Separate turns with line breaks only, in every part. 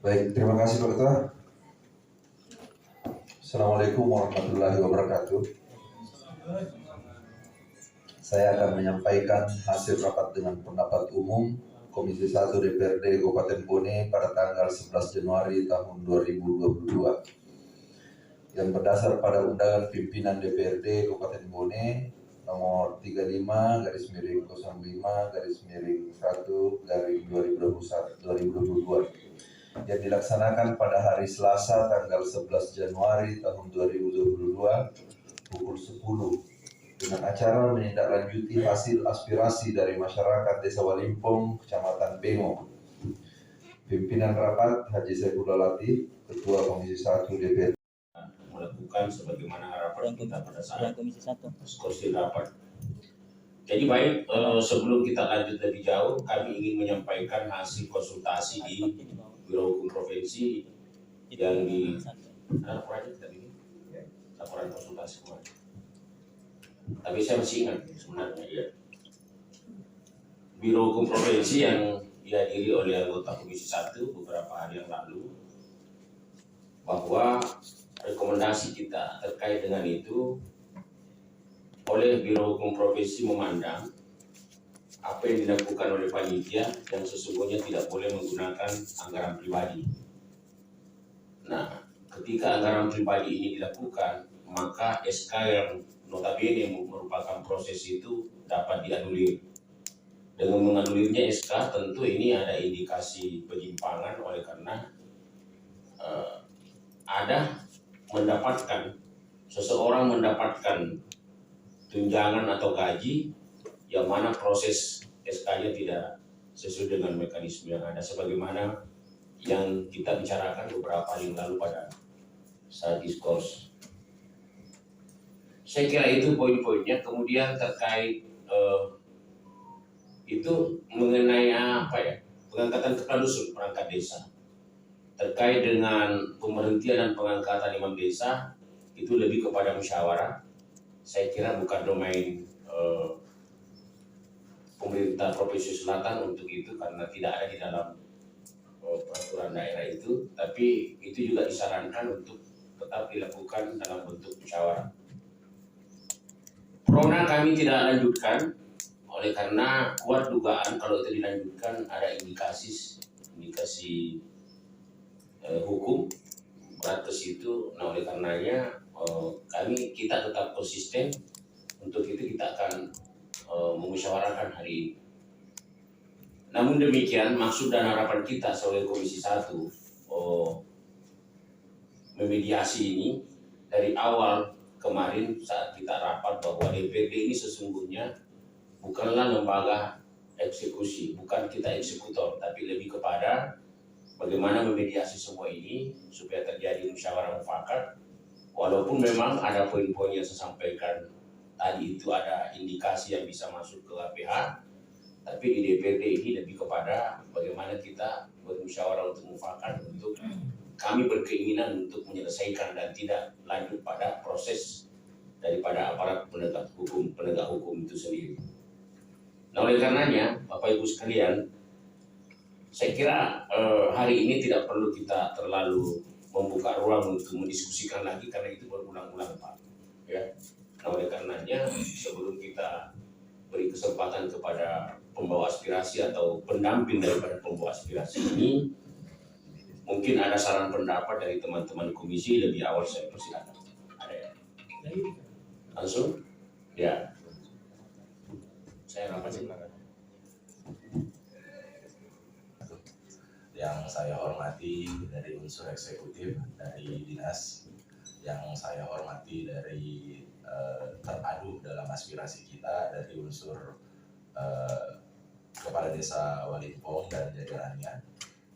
Baik, terima kasih Pak Ketua. Assalamualaikum warahmatullahi wabarakatuh. Saya akan menyampaikan hasil rapat dengan pendapat umum Komisi 1 DPRD Kabupaten Bone pada tanggal 11 Januari tahun 2022 yang berdasar pada undangan pimpinan DPRD Kabupaten Bone nomor 35/01/1/2022 yang dilaksanakan pada hari Selasa tanggal 11 Januari tahun 2022 pukul 10 dengan acara menindaklanjuti hasil aspirasi dari masyarakat Desa Walimpong, Kecamatan Bengo. Pimpinan rapat Haji Saifullah Latif, Ketua Komisi 1 DPRD,
melakukan sebagaimana harapan kita pada saat
Komisi 1
skorsil rapat. Jadi baik, sebelum kita lanjut lebih jauh, kami ingin menyampaikan hasil konsultasi di Biro Hukum Provinsi yang di laporan konsultasi kemarin. Tapi saya masih ingat sebenarnya ya. Biro Hukum Provinsi yang dihadiri oleh anggota Komisi 1 beberapa hari yang lalu, bahwa rekomendasi kita terkait dengan itu oleh Biro Hukum Provinsi memandang apa yang dilakukan oleh panitia yang sesungguhnya tidak boleh menggunakan anggaran pribadi. Nah, ketika anggaran pribadi ini dilakukan, maka SK yang notabene merupakan proses itu dapat dianulir. Dengan menganulirnya SK, tentu ini ada indikasi penyimpangan oleh karena seseorang mendapatkan tunjangan atau gaji yang mana proses SK-nya tidak sesuai dengan mekanisme yang ada, sebagaimana yang kita bicarakan beberapa hari yang lalu pada saat diskurs. Saya kira itu poin-poinnya. Kemudian terkait itu mengenai pengangkatan kepala dusun perangkat desa. Terkait dengan pemberhentian dan pengangkatan imam desa, itu lebih kepada musyawarah. Saya kira bukan domain pemerintah Provinsi Selatan untuk itu, karena tidak ada di dalam peraturan daerah itu. Tapi itu juga disarankan untuk tetap dilakukan dalam bentuk musyawarah. Prona kami tidak lanjutkan oleh karena kuat dugaan kalau itu dilanjutkan ada indikasi hukum berat ke situ. Nah, oleh karenanya kita tetap konsisten. Untuk itu kita akan memusyawarahkan hari ini. Namun demikian, maksud dan harapan kita sebagai Komisi 1 memediasi ini dari awal kemarin saat kita rapat, bahwa DPRD ini sesungguhnya bukanlah lembaga eksekusi, bukan kita eksekutor, tapi lebih kepada bagaimana memediasi semua ini supaya terjadi musyawarah mufakat. Walaupun memang ada poin-poin yang saya sampaikan tadi itu ada indikasi yang bisa masuk ke KPH, tapi di DPRD ini lebih kepada bagaimana kita bermusyawarah untuk mufakat, untuk kami berkeinginan untuk menyelesaikan dan tidak lanjut pada proses daripada aparat penegak hukum itu sendiri. Nah, oleh karenanya Bapak Ibu sekalian, saya kira hari ini tidak perlu kita terlalu membuka ruang untuk mendiskusikan lagi, karena itu berulang-ulang Pak. Ya. Nah, oleh karenanya sebelum kita beri kesempatan kepada pembawa aspirasi atau pendamping daripada pembawa aspirasi ini, mungkin ada saran pendapat dari teman-teman komisi. Lebih awal saya persilakan. Ada ya? Langsung? Ya. Saya rapat silakan.
Yang saya hormati dari unsur eksekutif dari dinas, yang saya hormati dari terpadu dalam aspirasi kita dari unsur Kepala Desa Walimpong dan jajarannya,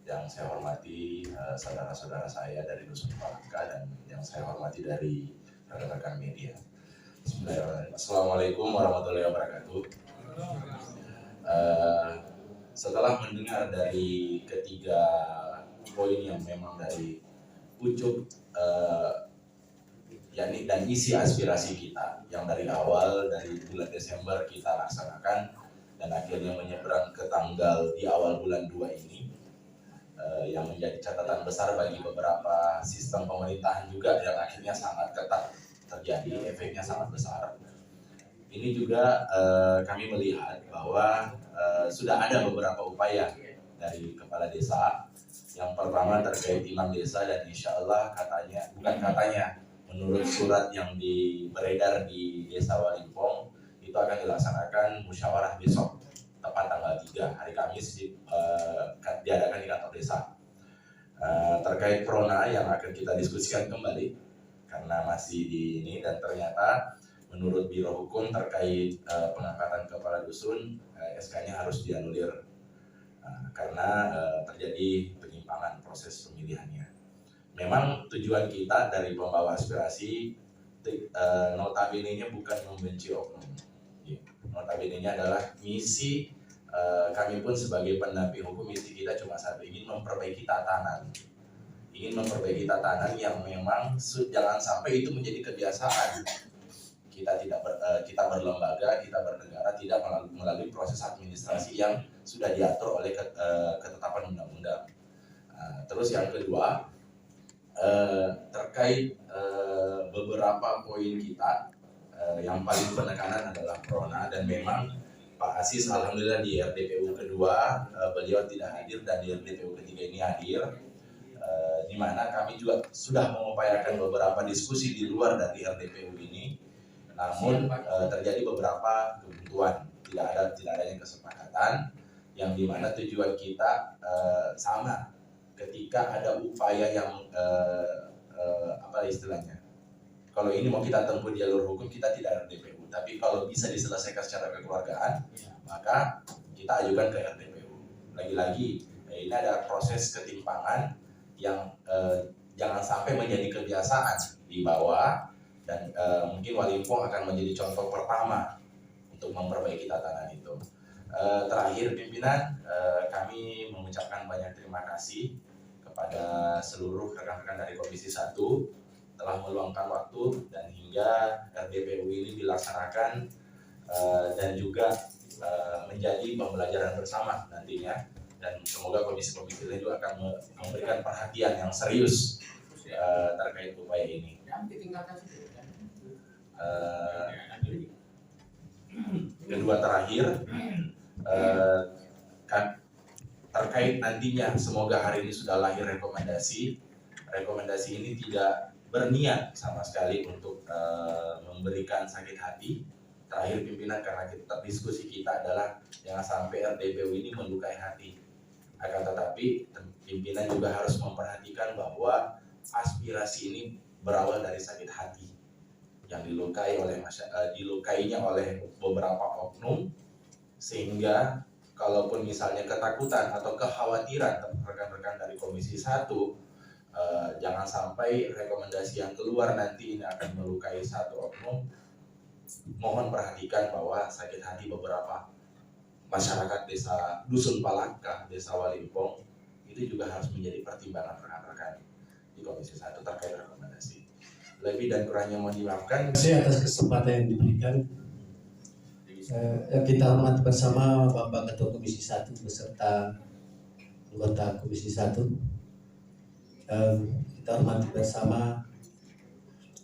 yang saya hormati saudara-saudara saya dari Dusun Palangka, dan yang saya hormati dari rekan-rekan media. Assalamualaikum warahmatullahi wabarakatuh. Setelah mendengar dari ketiga poin yang memang dari ucup yakni dan isi aspirasi kita yang dari awal dari bulan Desember kita laksanakan dan akhirnya menyeberang ke tanggal di awal bulan 2 ini, yang menjadi catatan besar bagi beberapa sistem pemerintahan juga yang akhirnya sangat ketat terjadi, efeknya sangat besar. Ini juga kami melihat bahwa sudah ada beberapa upaya dari kepala desa. Yang pertama terkait imam desa, dan insya Allah menurut surat yang beredar di Desa Walimpong itu akan dilaksanakan musyawarah besok tepat tanggal 3 hari Kamis diadakan di kantor desa. Terkait Prona yang akan kita diskusikan kembali karena masih di ini, dan ternyata menurut Biro Hukum terkait pengangkatan kepala dusun SK-nya harus dianulir karena terjadi penyimpangan proses pemilihannya. Memang tujuan kita dari pembawa aspirasi notabene-nya bukan membenci oknum. Notabene-nya adalah misi kami pun sebagai pendamping hukum, misi kita cuma satu, ingin memperbaiki tatanan. Ingin memperbaiki tatanan yang memang jangan sampai itu menjadi kebiasaan. Kita berlembaga, kita bernegara tidak melalui proses administrasi yang sudah diatur oleh ketetapan undang-undang. Terus yang kedua terkait beberapa poin kita, yang paling penekanan adalah Prona, dan memang Pak Asis alhamdulillah di RDPU kedua beliau tidak hadir, dan di RDPU ketiga ini hadir, di mana kami juga sudah mengupayakan beberapa diskusi di luar dari RDPU ini, namun terjadi beberapa kebuntuan, tidak adanya kesepakatan, yang dimana tujuan kita sama. Ketika ada upaya yang apa istilahnya, kalau ini mau kita tempuh di jalur hukum, kita tidak RDPU, tapi kalau bisa diselesaikan secara kekeluargaan, maka kita ajukan ke RDPU. Lagi-lagi ini ada proses ketimpangan yang jangan sampai menjadi kebiasaan di bawah, dan mungkin Walimpong akan menjadi contoh pertama untuk memperbaiki tatanan itu. Terakhir pimpinan, kami mengucapkan banyak terima kasih kepada seluruh rekan-rekan dari Komisi 1 telah meluangkan waktu dan hingga RDPU ini dilaksanakan dan juga menjadi pembelajaran bersama nantinya, dan semoga komisi-komisi lain juga akan memberikan perhatian yang serius terkait upaya ini. Kedua terakhir, terkait nantinya, semoga hari ini sudah lahir rekomendasi. Rekomendasi ini tidak berniat sama sekali untuk memberikan sakit hati. Terakhir pimpinan, karena diskusi kita adalah jangan sampai RDPU ini melukai hati. Akan tetapi pimpinan juga harus memperhatikan bahwa aspirasi ini berawal dari sakit hati yang dilukainya oleh beberapa oknum, sehingga kalaupun misalnya ketakutan atau kekhawatiran rekan-rekan dari Komisi 1, jangan sampai rekomendasi yang keluar nanti ini akan melukai satu oknum. Mohon perhatikan bahwa sakit hati beberapa masyarakat desa Dusun Palaka, Desa Walimpong, itu juga harus menjadi pertimbangan rekan-rekan di Komisi 1 terkait rekomendasi. Lebih dan kurangnya mohon dimaafkan.
Terima kasih atas kesempatan yang diberikan. Kita hormati bersama Bapak Ketua Komisi 1 beserta anggota Komisi 1. Kita hormati bersama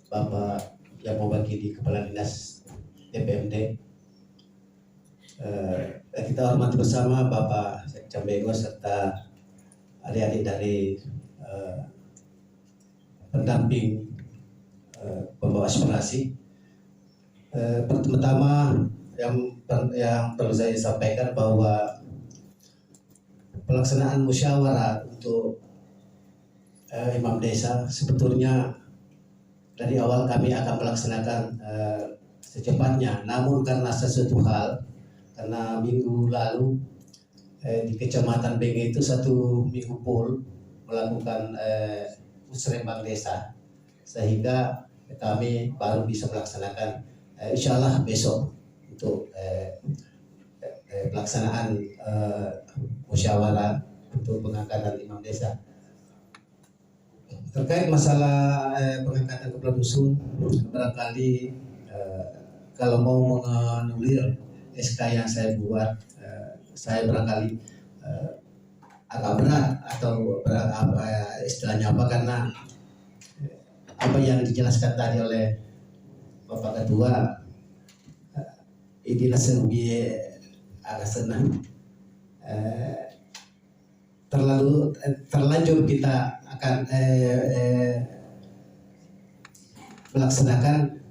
Bapak yang mewakili Kepala Dinas DPMD. Kita hormati bersama Bapak Sekjen Bengos serta adik-adik dari pendamping pembawa aspirasi. Pertama yang perlu saya sampaikan bahwa pelaksanaan musyawarah untuk imam desa sebetulnya dari awal kami akan melaksanakan secepatnya, namun karena sesuatu hal, karena minggu lalu di Kecamatan Benge itu 1 minggu full melakukan musrembang desa, sehingga kami baru bisa melaksanakan insya Allah besok untuk pelaksanaan musyawarah untuk pengangkatan imam desa. Terkait masalah pengangkatan kepala dusun, barangkali kalau mau menganulir SK yang saya buat, saya barangkali agak berat atau berat, istilahnya apa, karena apa yang dijelaskan tadi oleh Bapak Ketua, inilah serugi agak senang. Terlanjur kita akan melaksanakan,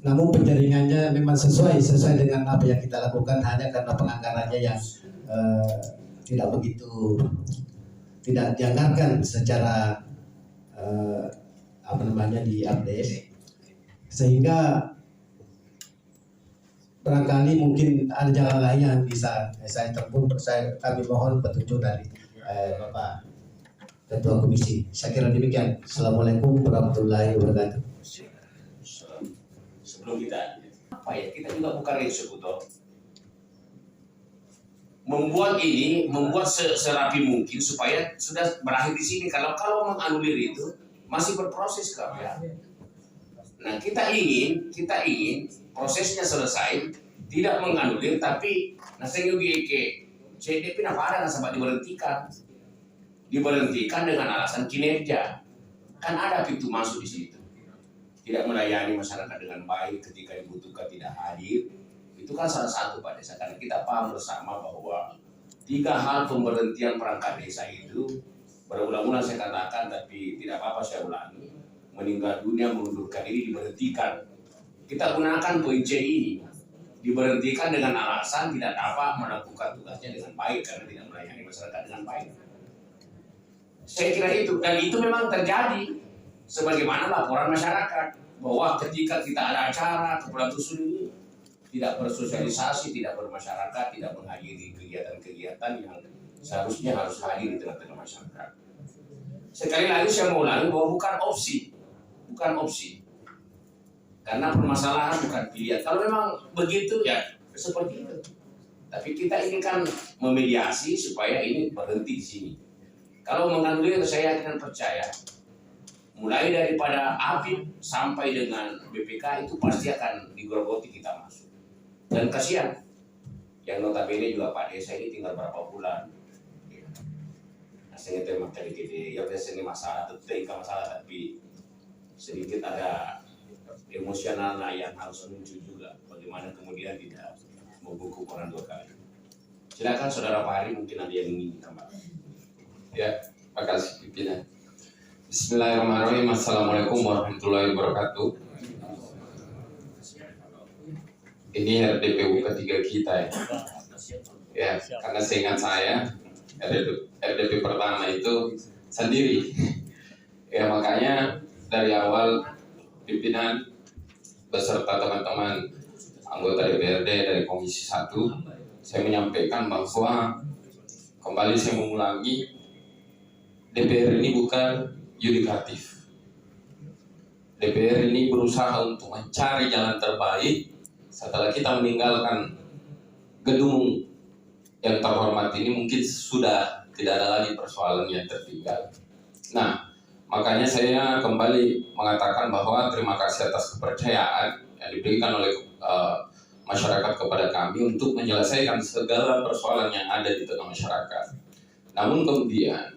namun penjaringannya memang sesuai dengan apa yang kita lakukan, hanya karena penganggarannya yang tidak begitu, tidak dianggarkan secara di-update, sehingga barangkali mungkin ada jalan lain yang bisa saya tempuh. Kami mohon petunjuk dari Bapak Ketua Komisi. Saya kira demikian. Assalamualaikum warahmatullahi wabarakatuh.
Sebelum kita kita juga bukan eksekutor. Membuat serapi mungkin supaya sudah berakhir di sini. Kalau menganulir itu masih berproses KPA. Nah, kita ingin prosesnya selesai, tidak menganulir, tapi nasengyogi CDP ada sampai diberhentikan dengan alasan kinerja. Kan ada pintu masuk di situ. Tidak melayani masyarakat dengan baik, ketika dibutuhkan tidak hadir. Itu kan salah satu Pak Desa, karena kita paham bersama bahwa 3 hal pemberhentian perangkat desa itu berulang-ulang saya katakan, tapi tidak apa-apa saya ulangi. Meninggal dunia, mengundurkan diri, diberhentikan. Kita gunakan poin C ini, diberhentikan dengan alasan tidak dapat melakukan tugasnya dengan baik karena tidak melayani masyarakat dengan baik. Saya kira itu, dan itu memang terjadi sebagaimana laporan masyarakat bahwa ketika kita ada acara Kepulauan Dusun ini tidak bersosialisasi, tidak bermasyarakat, tidak menghadiri kegiatan-kegiatan yang seharusnya harus hadir di tengah-tengah masyarakat. Sekali lagi saya mau ulangi bahwa bukan opsi, karena permasalahan bukan pilihan. Kalau memang begitu ya seperti itu. Tapi kita ini kan memediasi supaya ini berhenti di sini. Kalau menganulir, saya akan percaya mulai daripada APIP sampai dengan BPK itu pasti akan digerogoti kita masuk. Dan kasihan, yang notabene juga Pak Desa ini tinggal berapa bulan. Asalnya itu memang tadi gede, ya biasanya masalah, tentu masalah, tapi sedikit ada emosional yang harus muncul juga. Bagaimana kemudian tidak membungkuk orang 2 kali. Silakan Saudara Pak Hari, mungkin ada yang ingin ditambah.
Ya, makasih pimpinan. Bismillahirrahmanirrahim. Assalamualaikum warahmatullahi wabarakatuh. Ini RDPU ketiga kita ya. Ya, karena seingat saya RDP pertama itu sendiri. Ya, makanya dari awal pimpinan beserta teman-teman anggota DPRD dari Komisi 1 saya menyampaikan bahwa kembali saya mengulangi, DPR ini bukan yudikatif. DPR ini berusaha untuk mencari jalan terbaik setelah kita meninggalkan gedung yang terhormat ini. Mungkin sudah tidak ada lagi persoalan yang tertinggal. Nah, makanya saya kembali mengatakan bahwa terima kasih atas kepercayaan yang diberikan oleh masyarakat kepada kami untuk menyelesaikan segala persoalan yang ada di tengah masyarakat. Namun kemudian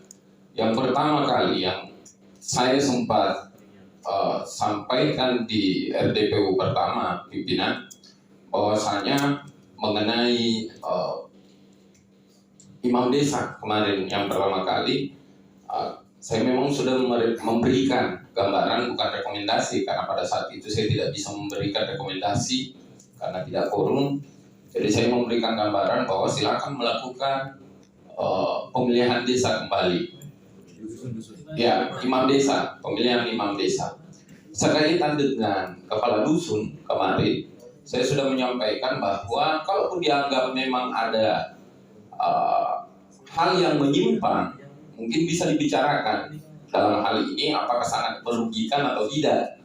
yang pertama kali yang saya sempat sampaikan di RDPU pertama pimpinan, bahwasanya mengenai imam desa kemarin yang pertama kali, saya memang sudah memberikan gambaran, bukan rekomendasi, karena pada saat itu saya tidak bisa memberikan rekomendasi karena tidak quorum. Jadi saya memberikan gambaran bahwa silakan melakukan pemilihan desa kembali. Ya, imam desa, pemilihan imam desa. Sekaitan dengan kepala dusun kemarin, saya sudah menyampaikan bahwa kalaupun dianggap memang ada hal yang menyimpang, mungkin bisa dibicarakan dalam hal ini apakah sangat merugikan atau tidak.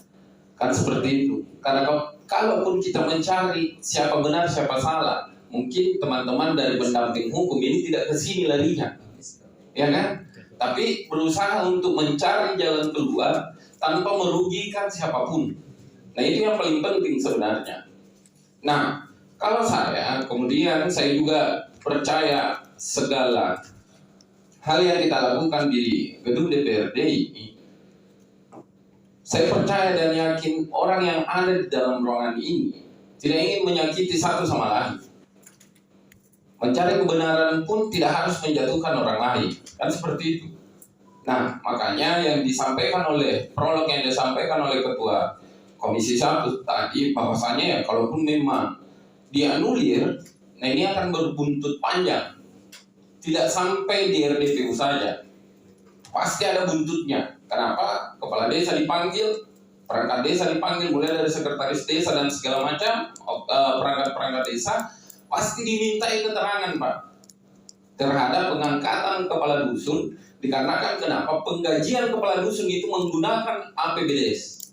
Kan seperti itu. Karena kalaupun kita mencari siapa benar siapa salah, mungkin teman-teman dari pendamping hukum ini tidak kesini larinya, ya kan? Tapi berusaha untuk mencari jalan keluar tanpa merugikan siapapun. Nah, itu yang paling penting sebenarnya. Nah, kalau saya kemudian saya juga percaya segala hal yang kita lakukan di gedung DPRD ini, saya percaya dan yakin orang yang ada di dalam ruangan ini tidak ingin menyakiti satu sama lain. Mencari kebenaran pun tidak harus menjatuhkan orang lain, kan seperti itu. Nah, makanya yang disampaikan oleh prolog yang disampaikan oleh Ketua Komisi 1 tadi, bahwasanya ya kalaupun memang dianulir, nah ini akan berbuntut panjang. Tidak sampai di RDPU saja, pasti ada buntutnya. Kenapa? Kepala desa dipanggil, perangkat desa dipanggil, mulai dari sekretaris desa dan segala macam perangkat-perangkat desa, pasti dimintai keterangan, Pak, terhadap pengangkatan kepala dusun. Dikarenakan kenapa? Penggajian kepala dusun itu menggunakan APBDes.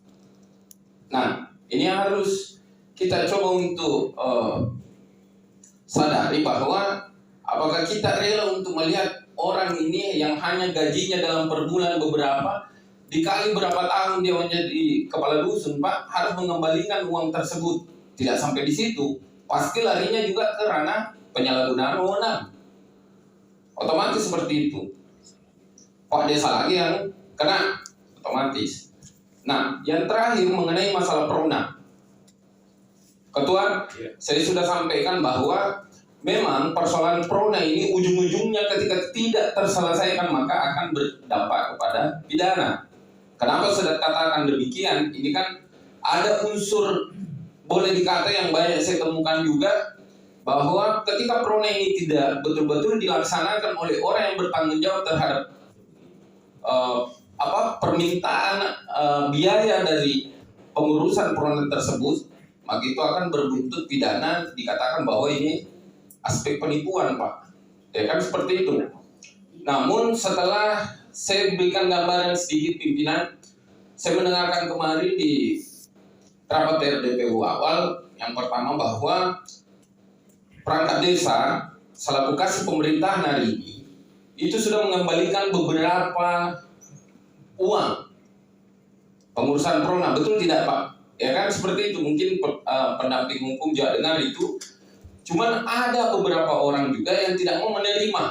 Nah, ini yang harus kita coba untuk sadari, bahwa apakah kita rela untuk melihat orang ini yang hanya gajinya dalam per bulan beberapa, dikali berapa tahun dia menjadi kepala dusun, Pak, harus mengembalikan uang tersebut. Tidak sampai di situ, pasti larinya juga ke ranah penyalahgunaan wewenang. Otomatis seperti itu. Pak desa lagi yang kena, otomatis. Nah, yang terakhir mengenai masalah Prona. Ketua, saya sudah sampaikan bahwa memang persoalan Prona ini ujung-ujungnya ketika tidak terselesaikan maka akan berdampak kepada pidana. Kenapa saya katakan demikian? Ini kan ada unsur, boleh dikata yang banyak saya temukan juga, bahwa ketika Prona ini tidak betul-betul dilaksanakan oleh orang yang bertanggung jawab terhadap permintaan biaya dari pengurusan Prona tersebut, maka itu akan berbuntut pidana. Dikatakan bahwa ini aspek penipuan, Pak, ya kan seperti itu. Namun setelah saya berikan gambaran sedikit pimpinan, saya mendengarkan kemarin di rapat RDPU awal, yang pertama bahwa perangkat desa selaku kasih pemerintahan hari ini itu sudah mengembalikan beberapa uang pengurusan Prona. Betul tidak, Pak? Ya kan seperti itu. Mungkin pendamping hukum juga dengar itu. Cuman ada beberapa orang juga yang tidak mau menerima,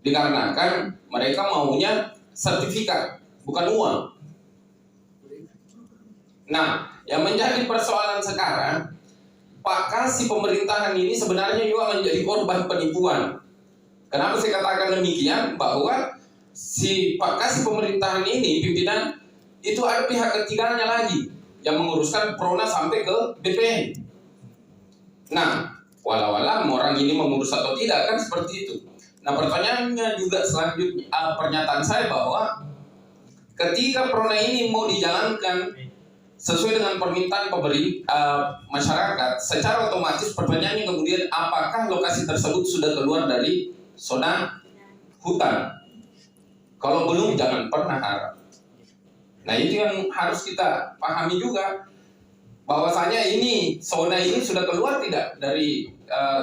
dikarenakan mereka maunya sertifikat, bukan uang. Nah, yang menjadi persoalan sekarang, Pak Kasih pemerintahan ini sebenarnya juga menjadi korban penipuan. Kenapa saya katakan demikian? Bahwa si Pak Kasih pemerintahan ini, pimpinan, itu ada pihak ketiganya lagi yang menguruskan Prona sampai ke BPN. Nah, walau-walau orang ini mengurus atau tidak, kan seperti itu. Nah, pertanyaannya juga selanjutnya, pernyataan saya bahwa ketika Prona ini mau dijalankan sesuai dengan permintaan masyarakat, secara otomatis pertanyaannya kemudian, apakah lokasi tersebut sudah keluar dari zona hutan? Kalau belum, jangan pernah harap. Nah, itu yang harus kita pahami juga, bahwasanya ini zona ini sudah keluar tidak dari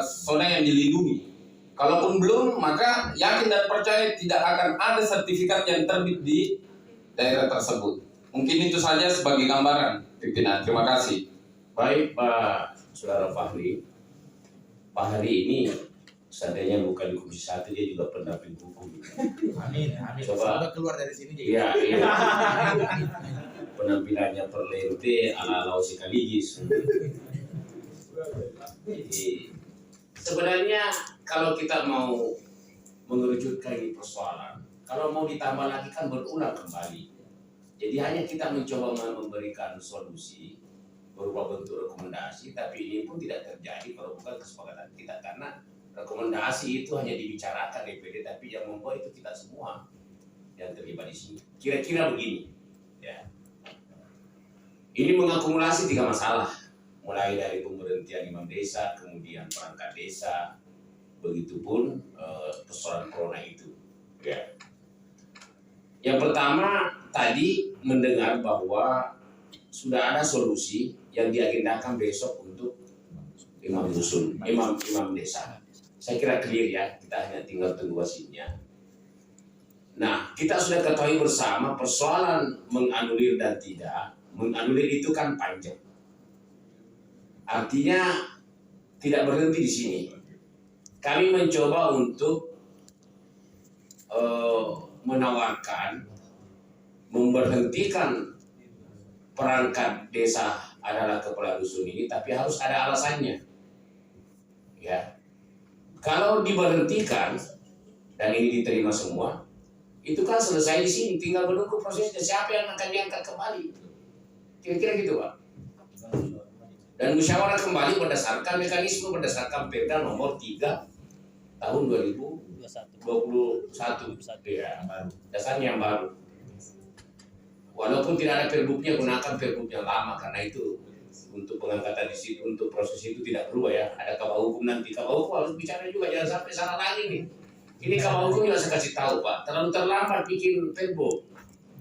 zona yang dilindungi. Kalaupun belum, maka yakin dan percaya tidak akan ada sertifikat yang terbit di daerah tersebut. Mungkin itu saja sebagai gambaran, pimpinan. Terima kasih.
Baik, Pak Saudara Fahri. Pak Hari ini seandainya bukan di Komisi 1, dia juga pendamping hukum.
Amin, amin.
Coba
semoga keluar dari sini.
Iya, iya. Penampilannya perlente ala-ala sekaligis. Jadi sebenarnya kalau kita mau mengerucutkan ini persoalan, kalau mau ditambah lagi kan berulang kembali. Jadi hanya kita mencoba memberikan solusi berupa bentuk rekomendasi, tapi ini pun tidak terjadi kalau bukan kesepakatan kita, karena rekomendasi itu hanya dibicarakan DPD, tapi yang membuat itu kita semua yang terlibat di sini. Kira-kira begini, ya. Ini mengakumulasi 3 masalah, mulai dari pemberhentian imam desa, kemudian perangkat desa, begitupun persoalan Prona itu. Ya. Yang pertama tadi mendengar bahwa sudah ada solusi yang diagendakan besok untuk imam dusun, imam desa. Saya kira clear ya, kita hanya tinggal tunggu hasilnya. Nah, kita sudah ketahui bersama persoalan menganulir dan tidak. Menganulir itu kan panjang. Artinya tidak berhenti di sini. Kami mencoba untuk menawarkan memberhentikan perangkat desa adalah kepala dusun ini, tapi harus ada alasannya. Ya, kalau diberhentikan dan ini diterima semua, itu kan selesai di sini, tinggal menunggu prosesnya siapa yang akan diangkat kembali. Kira-kira gitu, Pak. Dan musyawarah kembali berdasarkan mekanisme berdasarkan Perda nomor 3 tahun 2021. Ya, dasarnya yang baru. Walaupun tidak ada perbuknya, gunakan perbuk yang lama karena itu untuk pengangkatan di situ, untuk proses itu tidak berubah ya. Ada Kabak Hukum nanti, Kabak Hukum harus bicara juga, jangan sampai salah lagi nih. Ini Kabak Hukum juga saya kasih tahu Pak, terlalu terlambat bikin perbuk.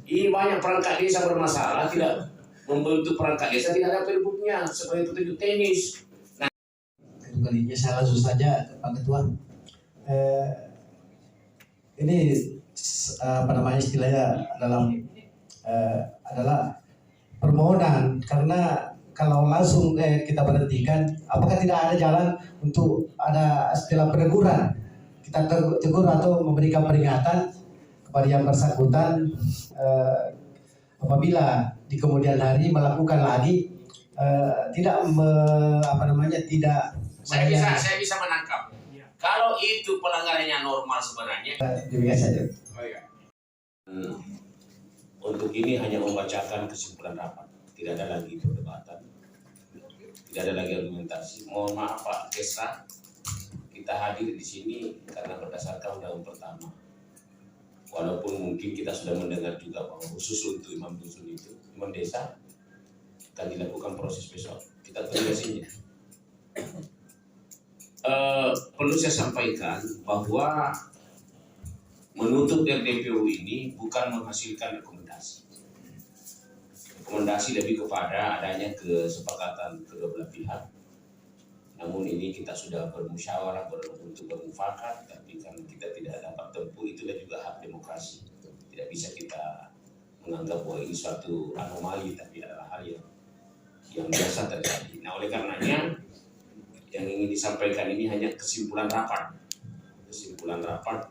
Ini banyak perangkat desa bermasalah, tidak membentuk perangkat desa, tidak ada perbuknya sebagai petunjuk teknis.
Kalinya saya langsung saja Pak Ketua. Ini apa namanya istilahnya adalah permohonan, karena kalau langsung kita berhentikan, apakah tidak ada jalan untuk ada istilah peneguran, kita tegur atau memberikan peringatan kepada yang bersangkutan apabila di kemudian hari melakukan lagi tidak tidak
Saya bisa menangkap. Kalau itu pelanggarannya normal sebenarnya.
demikian saja.
Oh iya. Untuk ini hanya membacakan kesimpulan rapat, tidak ada lagi perdebatan, tidak ada lagi argumentasi. Mohon maaf Pak Kesra, kita hadir di sini karena berdasarkan undang pertama. Walaupun mungkin kita sudah mendengar juga bahwa khusus untuk imam dusun itu, imam desa akan dilakukan proses besok. Kita tunggu hasilnya. Perlu saya sampaikan bahwa menutup RDPU ini bukan menghasilkan rekomendasi. Rekomendasi lebih kepada adanya kesepakatan kedua belah pihak. Namun ini kita sudah bermusyawarah untuk bermufakat, tapi kan kita tidak dapat tempuh, itulah juga hak demokrasi. Tidak bisa kita menganggap bahwa ini suatu anomali, tapi adalah hal yang biasa terjadi. Nah, oleh karenanya yang ingin disampaikan ini hanya kesimpulan rapat. Kesimpulan rapat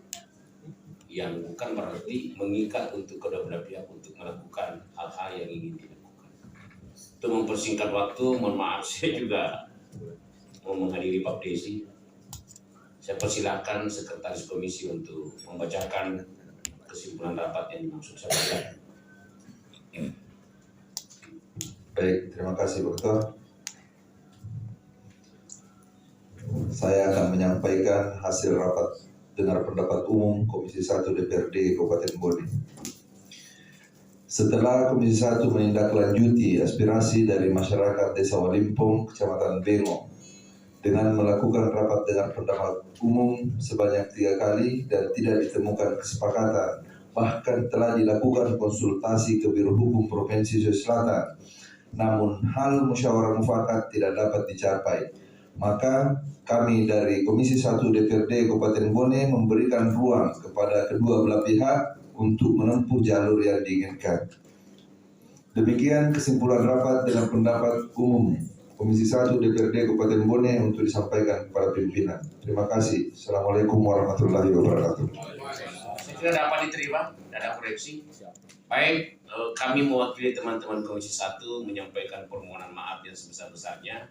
yang bukan berarti mengikat untuk kedua belah pihak untuk melakukan hal-hal yang ingin dilakukan. Untuk mempersingkat waktu, mohon maaf saya juga mau menghadiri Pak Desi. Saya persilakan Sekretaris Komisi untuk membacakan kesimpulan rapat yang dimaksud saya.
Baik, terima kasih Pak Ketua. Saya akan menyampaikan hasil rapat dengar pendapat umum Komisi 1 DPRD Kabupaten Bone. Setelah Komisi 1 menindaklanjuti aspirasi dari masyarakat Desa Walimpong, Kecamatan Bengo, dengan melakukan rapat dengar pendapat umum sebanyak 3 kali dan tidak ditemukan kesepakatan, bahkan telah dilakukan konsultasi ke Biro Hukum Provinsi Sulawesi Selatan, namun hal musyawarah mufakat tidak dapat dicapai, maka kami dari Komisi 1 DPRD Kabupaten Bone memberikan ruang kepada kedua belah pihak untuk menempuh jalur yang diinginkan. Demikian kesimpulan rapat dengan pendapat umum Komisi 1 DPRD Kabupaten Bone untuk disampaikan kepada pimpinan. Terima kasih. Assalamualaikum warahmatullahi wabarakatuh.
Saya kira dapat diterima, tidak ada koreksi. Baik, kami mewakili teman-teman Komisi 1 menyampaikan permohonan maaf yang sebesar-besarnya